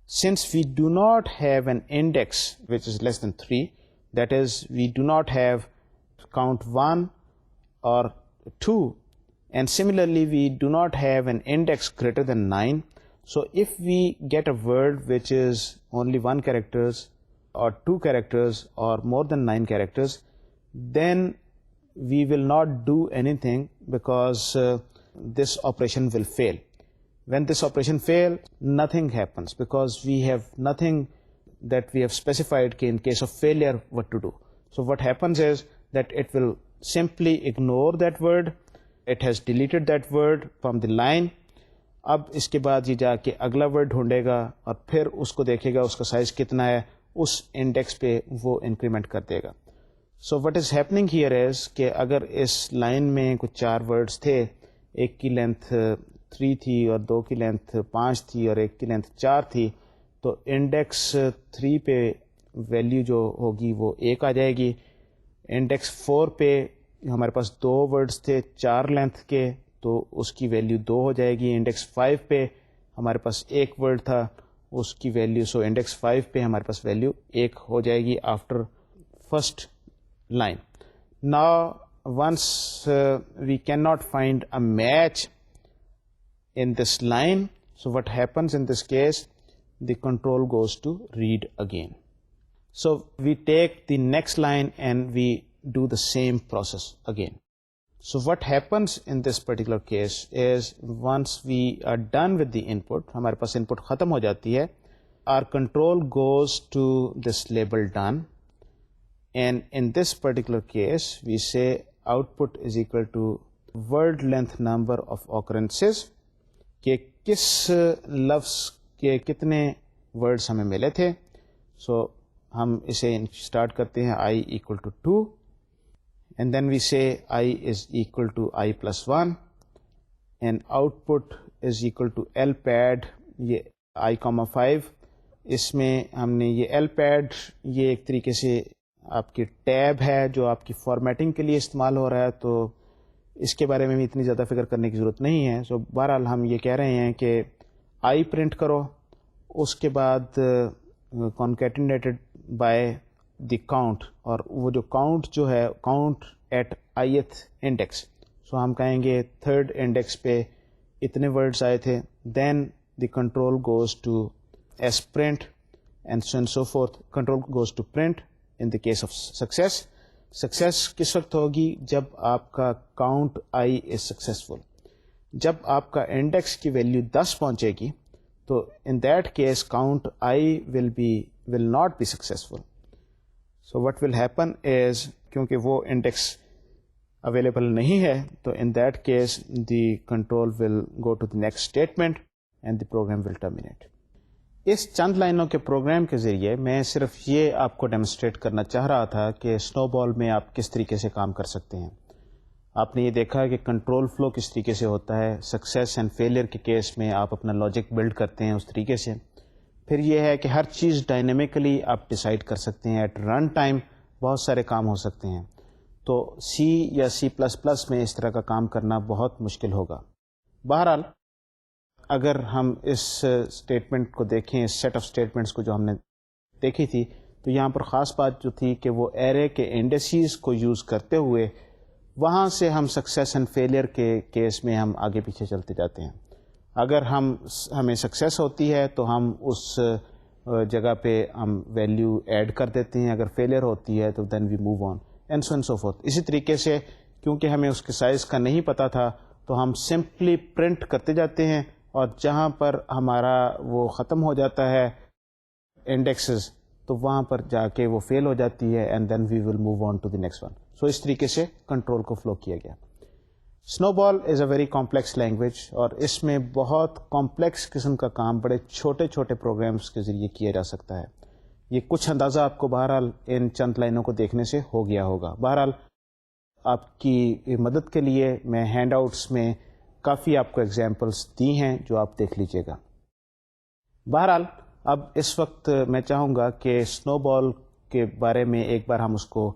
Since we do not have an index which is less than 3, that is, we do not have count 1 or 2, and similarly, we do not have an index greater than 9. So, if we get a word which is only 1 characters or 2 characters or more than 9 characters, then we will not do anything because this operation will fail. When this operation fail, nothing happens because we have nothing that we have specified in case of failure what to do. So what happens is that it will simply ignore that word. It has deleted that word from the line. اب اس کے بعد یہ جا کے اگلا word ڈھونڈے گا اور پھر اس کو دیکھے گا اس کا سائز کتنا ہے, اس انڈیکس پہ وہ انکریمنٹ کر دے گا. So what is happening here is کہ اگر اس لائن میں کچھ 4 ورڈس تھے, ایک کی لینتھ 3 تھی اور 2 کی لینتھ 5 تھی اور ایک کی لینتھ 4 تھی, تو انڈیکس 3 پہ ویلیو جو ہوگی وہ 1 آ جائے گی. انڈیکس 4 پہ ہمارے پاس 2 ورڈس تھے 4 لینتھ کے, تو اس کی ویلیو 2 ہو جائے گی. انڈیکس 5 پہ ہمارے پاس 1 ورڈ تھا, اس کی ویلیو, سو انڈیکس 5 پہ ہمارے پاس ویلیو 1 ہو جائے گی after first line. Now once we cannot find a match in this line, so what happens in this case, the control goes to read again. So we take the next line and we do the same process again. So what happens in this particular case is once we are done with the input, ہمارے پاس input ختم ہو جاتی ہے, our control goes to this label done, and in this particular case we say output is equal to word length number of occurrences, کہ کس لفظ کے کتنے words ہمیں ملے تھے. سو ہم اسے اسٹارٹ کرتے ہیں I equal to 2, and then we say I is equal to I plus 1, and output is equal to L pad, یہ I comma 5. اس میں ہم نے یہ L pad, یہ ایک طریقے سے آپ کی ٹیب ہے جو آپ کی فارمیٹنگ کے لیے استعمال ہو رہا ہے, تو اس کے بارے میں بھی اتنی زیادہ فکر کرنے کی ضرورت نہیں ہے. سو بہرحال ہم یہ کہہ رہے ہیں کہ I پرنٹ کرو, اس کے بعد concatenated by the count, اور وہ جو کاؤنٹ جو ہے کاؤنٹ ایٹ ith انڈیکس, سو ہم کہیں گے 3rd انڈیکس پہ اتنے ورڈس آئے تھے. Then the control goes to S print and so and so forth. Control goes to print in the case of success. Success کس وقت ہوگی؟ جب آپ کا کاؤنٹ آئی از سکسیزفل. جب آپ کا انڈیکس کی ویلیو 10 پہنچے گی تو in that case count I will not be successful. So what will happen is, کیونکہ وہ انڈیکس اویلیبل نہیں ہے, تو in that case the control will go to the next statement and the program will terminate. اس چند لائنوں کے programme کے ذریعے میں صرف یہ آپ کو ڈیمونسٹریٹ کرنا چاہ رہا تھا کہ سنو بال میں آپ کس طریقے سے کام کر سکتے ہیں. آپ نے یہ دیکھا کہ کنٹرول فلو کس طریقے سے ہوتا ہے. سکسیس اینڈ فیلئر کے کیس میں آپ اپنا لاجک بلڈ کرتے ہیں اس طریقے سے. پھر یہ ہے کہ ہر چیز ڈائنامیکلی آپ ڈیسائیڈ کر سکتے ہیں. ایٹ رن ٹائم بہت سارے کام ہو سکتے ہیں. تو سی یا سی پلس پلس میں اس طرح کا کام کرنا بہت مشکل ہوگا. بہرحال اگر ہم اس اسٹیٹمنٹ کو دیکھیں، اس سیٹ آف اسٹیٹمنٹس کو جو ہم نے دیکھی تھی، تو یہاں پر خاص بات جو تھی کہ وہ ایرے کے انڈیسیز کو یوز کرتے ہوئے وہاں سے ہم سکسیس اینڈ فیلئر کے کیس میں ہم آگے پیچھے چلتے جاتے ہیں. اگر ہمیں سکسیس ہوتی ہے تو ہم اس جگہ پہ ہم ویلیو ایڈ کر دیتے ہیں. اگر فیلئر ہوتی ہے تو then we move on and so and so forth. اسی طریقے سے کیونکہ ہمیں اس کے سائز کا نہیں پتہ تھا تو ہم سمپلی پرنٹ کرتے جاتے ہیں، اور جہاں پر ہمارا وہ ختم ہو جاتا ہے انڈیکسز تو وہاں پر جا کے وہ فیل ہو جاتی ہے، and then we will move on to the next one. So اس طریقے سے کنٹرول کو فلو کیا گیا. سنو بال is a very complex language, اور اس میں بہت کمپلیکس قسم کا کام بڑے چھوٹے چھوٹے پروگرامز کے ذریعے کیا جا سکتا ہے. یہ کچھ اندازہ آپ کو بہرحال ان چند لائنوں کو دیکھنے سے ہو گیا ہوگا. بہرحال آپ کی مدد کے لیے میں ہینڈ آؤٹس میں کافی آپ کو ایگزامپلس دی ہیں جو آپ دیکھ لیجئے گا. بہرحال اب اس وقت میں چاہوں گا کہ سنو بال کے بارے میں ایک بار ہم اس کو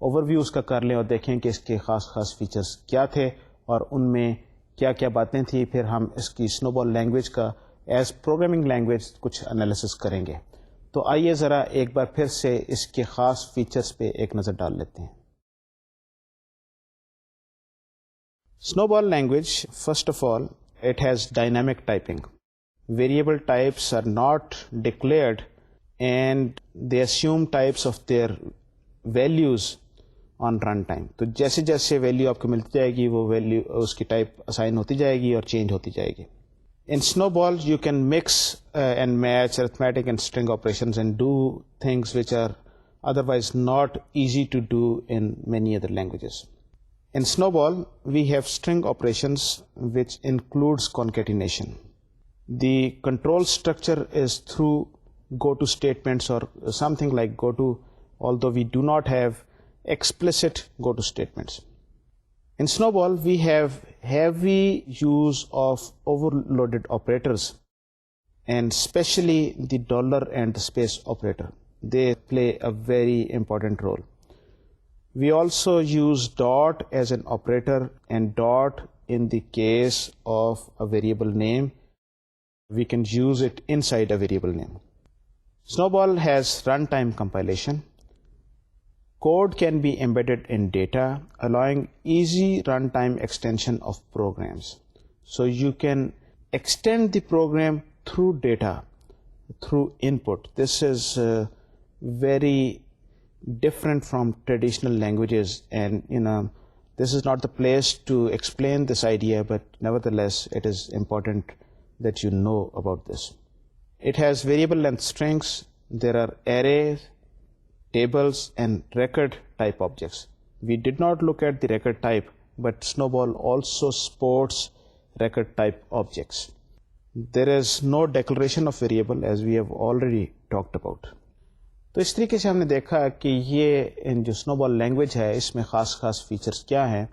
اوور ویو اس کا کر لیں اور دیکھیں کہ اس کے خاص خاص فیچرز کیا تھے اور ان میں کیا کیا باتیں تھیں. پھر ہم اس کی سنو بال لینگویج کا ایز پروگرامنگ لینگویج کچھ انالیسس کریں گے. تو آئیے ذرا ایک بار پھر سے اس کے خاص فیچرز پہ ایک نظر ڈال لیتے ہیں. Snowball language, first of all, it has dynamic typing. Variable types are not declared and they assume types of their values on runtime. تو جیسے جیسے ویلیو آپ کو ملتی جائے گی وہ ویلیو اس کی ٹائپ اسائن ہوتی جائے گی اور چینج ہوتی جائے گی. In Snowball you can mix and match arithmetic and string operations and do things which are otherwise not easy to do in many other languages. In Snowball, we have string operations which includes concatenation. The control structure is through goto statements or something like goto, although we do not have explicit goto statements. In Snowball, we have heavy use of overloaded operators, and especially the dollar and the space operator. They play a very important role. We also use dot as an operator, and dot in the case of a variable name, we can use it inside a variable name. Snowball has runtime compilation. Code can be embedded in data, allowing easy runtime extension of programs. So you can extend the program through data, through input. This is very different from traditional languages, and this is not the place to explain this idea, but nevertheless it is important that you know about this. It has variable length strings. There are arrays, tables, and record type objects. We did not look at the record type, but Snowball also supports record type objects. There is no declaration of variable, as we have already talked about. تو اس طریقے سے ہم نے دیکھا کہ یہ جو سنوبال language ہے اس میں خاص خاص فیچرز کیا ہیں.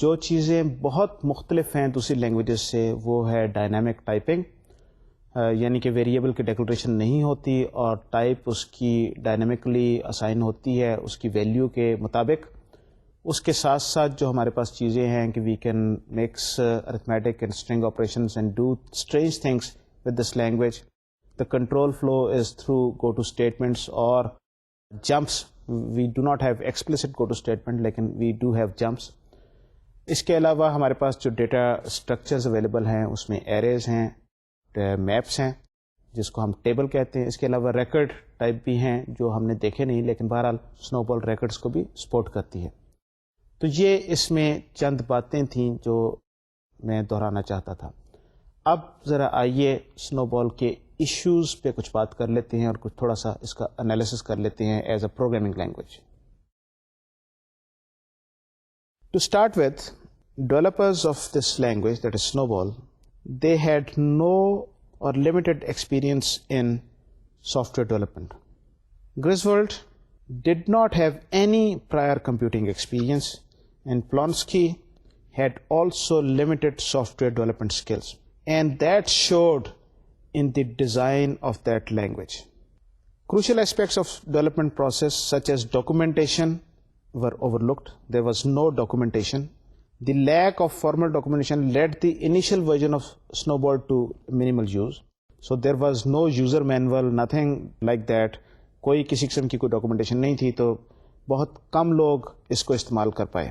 جو چیزیں بہت مختلف ہیں دوسری لینگویجز سے وہ ہے ڈائنامک ٹائپنگ، یعنی کہ ویریبل کی ڈیکلریشن نہیں ہوتی اور ٹائپ اس کی ڈائنامکلی اسائن ہوتی ہے اس کی ویلیو کے مطابق. اس کے ساتھ ساتھ جو ہمارے پاس چیزیں ہیں کہ we can mix arithmetic and string operations and do strange things with this language. The control flow is through goto statements or jumps. We do not have explicit goto statement, لیکن we do have jumps. اس کے علاوہ ہمارے پاس جو data structures available ہیں اس میں arrays ہیں، maps ہیں جس کو ہم ٹیبل کہتے ہیں. اس کے علاوہ ریکرڈ ٹائپ بھی ہیں جو ہم نے دیکھے نہیں، لیکن بہرحال سنو بال ریکرڈس کو بھی سپورٹ کرتی ہے. تو یہ اس میں چند باتیں تھیں جو میں دہرانا چاہتا تھا. اب ذرا آئیے سنو بال کے ایشوز پہ کچھ بات کر لیتے ہیں اور کچھ تھوڑا سا اس کا انالیسس کر لیتے ہیں as a programming language. To start with developers of this language that is Snowball, they had no or limited experience in software development. Griswold did not have any prior computing experience, and Plonsky had also limited software development skills, and that showed in the design of that language. Crucial aspects of development process such as documentation were overlooked. There was no documentation. The lack of formal documentation led the initial version of Snowball to minimal use. So there was no user manual, nothing like that. کوئی کسی قسم کی کوئی documentation نہیں تھی, تو بہت کم لوگ اس کو استعمال کر پائے.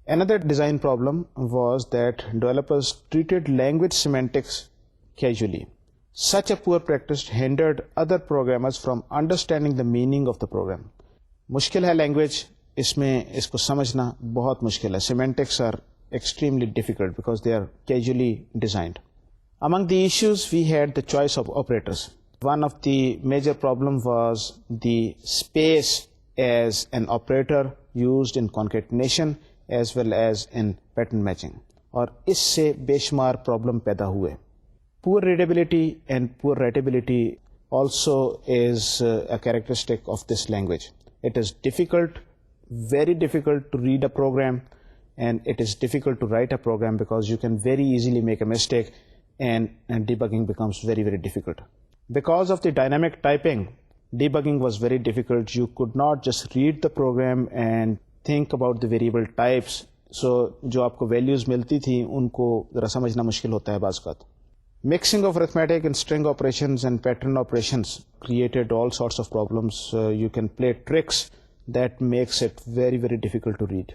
Another design problem was that developers treated language semantics casually. Such a poor practice hindered other programmers from understanding the meaning of the program. مشکل ہے لینگویج, اس میں اس کو سمجھنا بہت مشکل ہے. Semantics are extremely difficult because they are casually designed. Among the issues we had the choice of operators. One of the major problem was the space as an operator used in concatenation as well as in pattern matching. اور اس سے بے شمار problem پیدا ہوئے. Poor readability and poor writability also is a characteristic of this language. It is difficult, very difficult to read a program, and it is difficult to write a program because you can very easily make a mistake, and debugging becomes very, very difficult. Because of the dynamic typing, debugging was very difficult. You could not just read the program and think about the variable types. So جو آپ کو values ملتی تھیں ان کو ذرا سمجھنا مشکل ہوتا ہے بعض اوقات. Mixing of arithmetic and string operations and pattern operations created all sorts of problems. You can play tricks that makes it very, very difficult to read.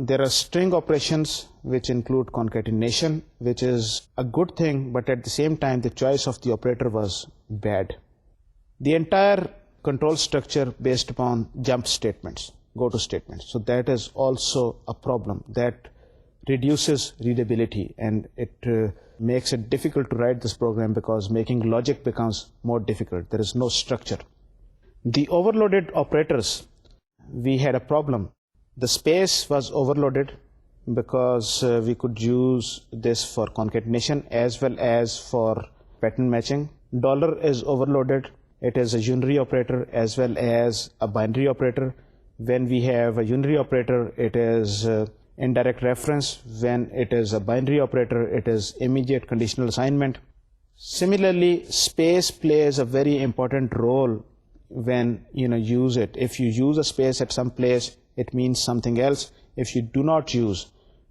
There are string operations which include concatenation, which is a good thing, but at the same time the choice of the operator was bad. The entire control structure based upon jump statements, go-to statements. So that is also a problem that reduces readability, and it makes it difficult to write this program because making logic becomes more difficult. There is no structure. The overloaded operators, we had a problem. The space was overloaded because we could use this for concatenation as well as for pattern matching. Dollar is overloaded. It is a unary operator as well as a binary operator. When we have a unary operator, it is indirect reference. When it is a binary operator, it is immediate conditional assignment. Similarly, space plays a very important role when use it. If you use a space at some place, it means something else. If you do not use,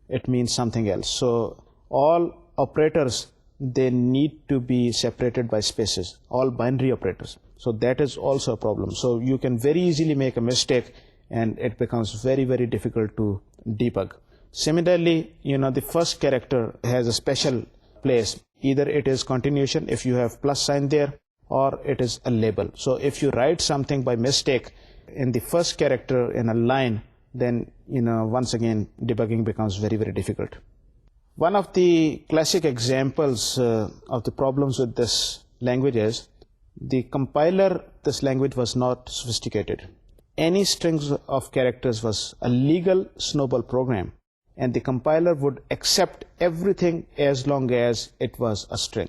it means something else. So all operators, they need to be separated by spaces, all binary operators. So that is also a problem. So you can very easily make a mistake and it becomes very, very difficult to debug. Similarly, the first character has a special place. Either it is continuation if you have plus sign there, or it is a label. So if you write something by mistake in the first character in a line, then once again debugging becomes very, very difficult. One of the classic examples of the problems with this language is the compiler. This language was not sophisticated. Any strings of characters was a legal Snowball program, and the compiler would accept everything as long as it was a string.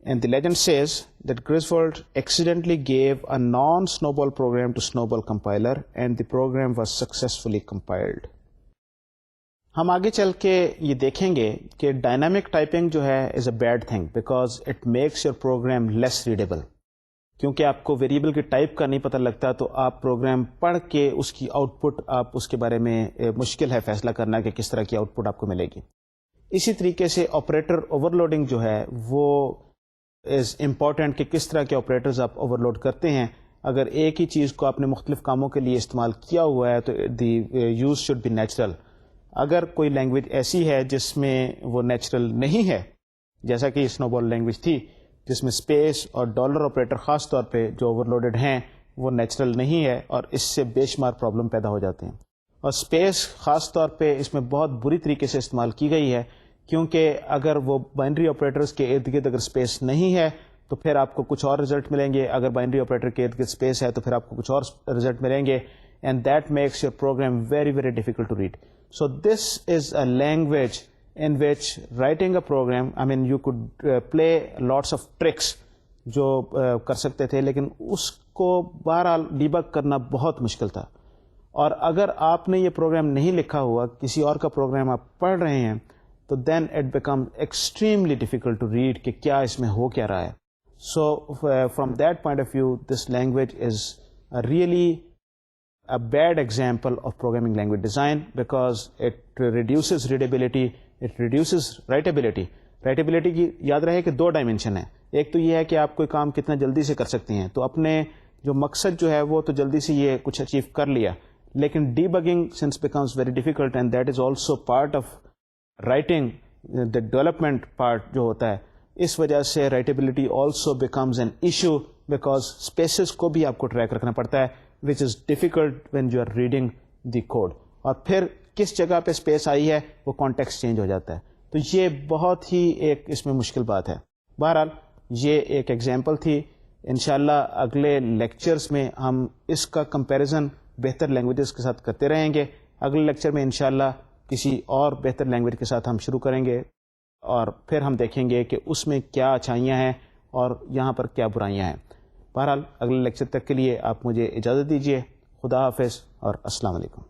And the legend says that Griswold accidentally gave a non-Snowball program to Snowball compiler, and the program was successfully compiled. ہم آگے چل کے یہ دیکھیں گے کہ dynamic typing جو ہے is a bad thing because it makes your program less readable. کیونکہ آپ کو ویریبل کی ٹائپ کا نہیں پتہ لگتا تو آپ پروگرام پڑھ کے اس کی آؤٹ پٹ آپ اس کے بارے میں مشکل ہے فیصلہ کرنا کہ کس طرح کی آؤٹ پٹ آپ کو ملے گی. اسی طریقے سے آپریٹر اوور لوڈنگ جو ہے وہ از امپورٹنٹ کہ کس طرح کے آپریٹرز آپ اوور لوڈ کرتے ہیں. اگر ایک ہی چیز کو آپ نے مختلف کاموں کے لیے استعمال کیا ہوا ہے تو دی یوز شوڈ بی نیچرل. اگر کوئی لینگویج ایسی ہے جس میں وہ نیچرل نہیں ہے جیسا کہ اسنوبال لینگویج تھی جس میں اسپیس اور ڈالر آپریٹر خاص طور پہ جو اوور لوڈڈ ہیں وہ نیچرل نہیں ہے اور اس سے بے شمار پرابلم پیدا ہو جاتے ہیں. اور اسپیس خاص طور پہ اس میں بہت بری طریقے سے استعمال کی گئی ہے کیونکہ اگر وہ بائنری آپریٹرز کے ارد گرد اگر اسپیس نہیں ہے تو پھر آپ کو کچھ اور رزلٹ ملیں گے. اگر بائنری آپریٹر کے ارد گرد اسپیس ہے تو پھر آپ کو کچھ اور رزلٹ ملیں گے. And that makes your program very very difficult to read. So this is a language in which writing a program, I mean, you could play lots of tricks جو کر سکتے تھے, لیکن اس کو بہرحال ڈیبگ کرنا بہت مشکل تھا. اور اگر آپ نے یہ پروگرام نہیں لکھا ہوا, کسی اور کا پروگرام آپ پڑھ رہے ہیں, تو then it become extremely difficult to read کہ کیا اس میں ہو کیا رہا ہے. So from that point of view this language is really a bad example of programming language design because it reduces readability, it reduces writability. Writability کی یاد رہے کہ 2 ڈائمینشن ہے. ایک تو یہ ہے کہ آپ کوئی کام کتنا جلدی سے کر سکتے ہیں, تو اپنے جو مقصد جو ہے وہ تو جلدی سے یہ کچھ اچیو کر لیا, لیکن debugging since becomes very difficult and that is also part of writing, the development part جو ہوتا ہے, اس وجہ سے writability also becomes an issue because spaces کو بھی آپ کو ٹریک رکھنا پڑتا ہے which is difficult when you are reading the code. اور پھر کس جگہ پہ اسپیس آئی ہے وہ کانٹیکسٹ چینج ہو جاتا ہے, تو یہ بہت ہی ایک اس میں مشکل بات ہے. بہرحال یہ ایک ایگزامپل تھی. انشاءاللہ اگلے لیکچرز میں ہم اس کا کمپیریزن بہتر لینگویجز کے ساتھ کرتے رہیں گے. اگلے لیکچر میں انشاءاللہ کسی اور بہتر لینگویج کے ساتھ ہم شروع کریں گے, اور پھر ہم دیکھیں گے کہ اس میں کیا اچھائیاں ہیں اور یہاں پر کیا برائیاں ہیں. بہرحال اگلے لیکچر تک کے لیے آپ مجھے اجازت دیجیے. خدا حافظ اور السلام علیکم.